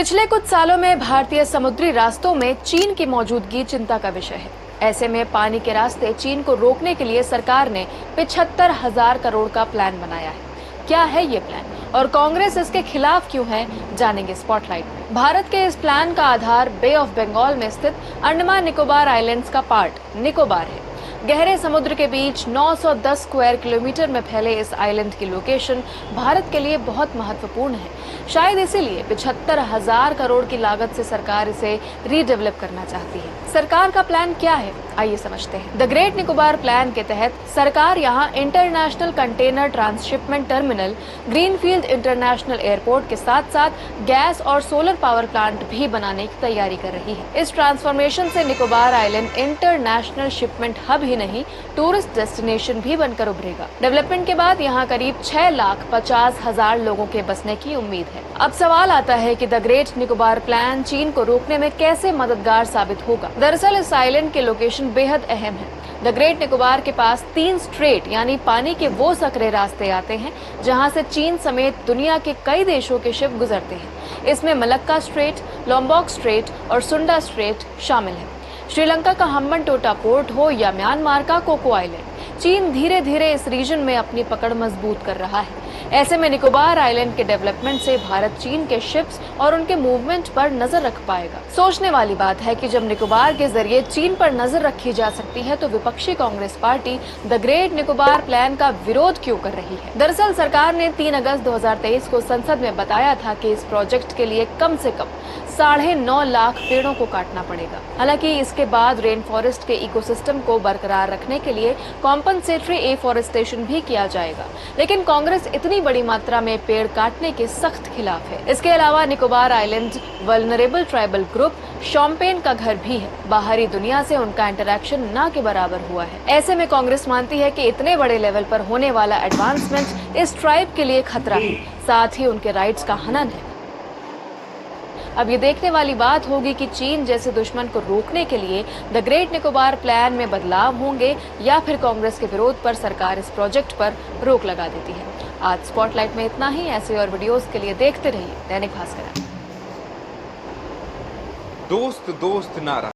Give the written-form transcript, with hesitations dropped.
पिछले कुछ सालों में भारतीय समुद्री रास्तों में चीन की मौजूदगी चिंता का विषय है। ऐसे में पानी के रास्ते चीन को रोकने के लिए सरकार ने 75,000 करोड़ का प्लान बनाया है। क्या है ये प्लान और कांग्रेस इसके खिलाफ क्यों है, जानेंगे स्पॉटलाइट में। भारत के इस प्लान का आधार बे ऑफ बंगाल में स्थित अंडमान निकोबार आइलैंड्स का पार्ट निकोबार है। गहरे समुद्र के बीच 910 स्क्वायर किलोमीटर में फैले इस आइलैंड की लोकेशन भारत के लिए बहुत महत्वपूर्ण है। शायद इसीलिए 75,000 करोड़ की लागत से सरकार इसे रीडेवलप करना चाहती है। सरकार का प्लान क्या है, आइए समझते हैं। द ग्रेट निकोबार प्लान के तहत सरकार यहाँ international container transshipment terminal, greenfield international airport के साथ साथ गैस और सोलर पावर प्लांट भी बनाने की तैयारी कर रही है। इस ट्रांसफॉर्मेशन से Nicobar island international shipment hub ही नहीं, टूरिस्ट डेस्टिनेशन भी बनकर उभरेगा। डेवलपमेंट के बाद यहाँ करीब 6,50,000 लोगों के बसने की उम्मीद है। अब सवाल आता है कि द ग्रेट निकोबार प्लान चीन को रोकने में कैसे मददगार साबित होगा। दरअसल इस आइलैंड के लोकेशन बेहद अहम है। द ग्रेट निकोबार के पास 3 स्ट्रेट यानी पानी के वो सकरे रास्ते आते हैं जहां से चीन समेत दुनिया के कई देशों के शिप गुजरते हैं। इसमें मलक्का स्ट्रेट, लोम्बोक स्ट्रेट और सुंडा स्ट्रेट शामिल है। श्रीलंका का हम्बनटोटा पोर्ट हो या म्यांमार का कोको आइलैंड, चीन धीरे धीरे इस रीजन में अपनी पकड़ मजबूत कर रहा है। ऐसे में निकोबार आइलैंड के डेवलपमेंट से भारत चीन के शिप्स और उनके मूवमेंट पर नजर रख पाएगा। सोचने वाली बात है कि जब निकोबार के जरिए चीन पर नजर रखी जा सकती है तो विपक्षी Congress party the great Nicobar plan का विरोध क्यों कर रही है। दरअसल सरकार ने 3 अगस्त 2023 को संसद में बताया था कि इस प्रोजेक्ट के लिए कम से कम 9.5 लाख पेड़ों को काटना पड़ेगा। हालांकि इसके बाद रेन फॉरेस्ट के इकोसिस्टम को बरकरार रखने के लिए कॉम्पनसेटरी एफॉरेस्टेशन भी किया जाएगा, लेकिन कांग्रेस इतनी बड़ी मात्रा में पेड़ काटने के सख्त खिलाफ है। इसके अलावा Nicobar island vulnerable tribal group Shompen का घर भी है। बाहरी दुनिया से उनका इंटरेक्शन ना के बराबर हुआ है। ऐसे में कांग्रेस मानती है कि इतने बड़े लेवल पर होने वाला एडवांसमेंट इस ट्राइब के लिए खतरा है, साथ ही उनके राइट्स का हनन है। अब ये देखने वाली बात होगी कि चीन जैसे दुश्मन को रोकने के लिए द ग्रेट निकोबार प्लान में बदलाव होंगे या फिर कांग्रेस के विरोध पर सरकार इस प्रोजेक्ट पर रोक लगा देती है। आज स्पॉटलाइट में इतना ही। ऐसे और वीडियोस के लिए देखते रहिए दैनिक भास्कर। दोस्त दोस्त ना रहा।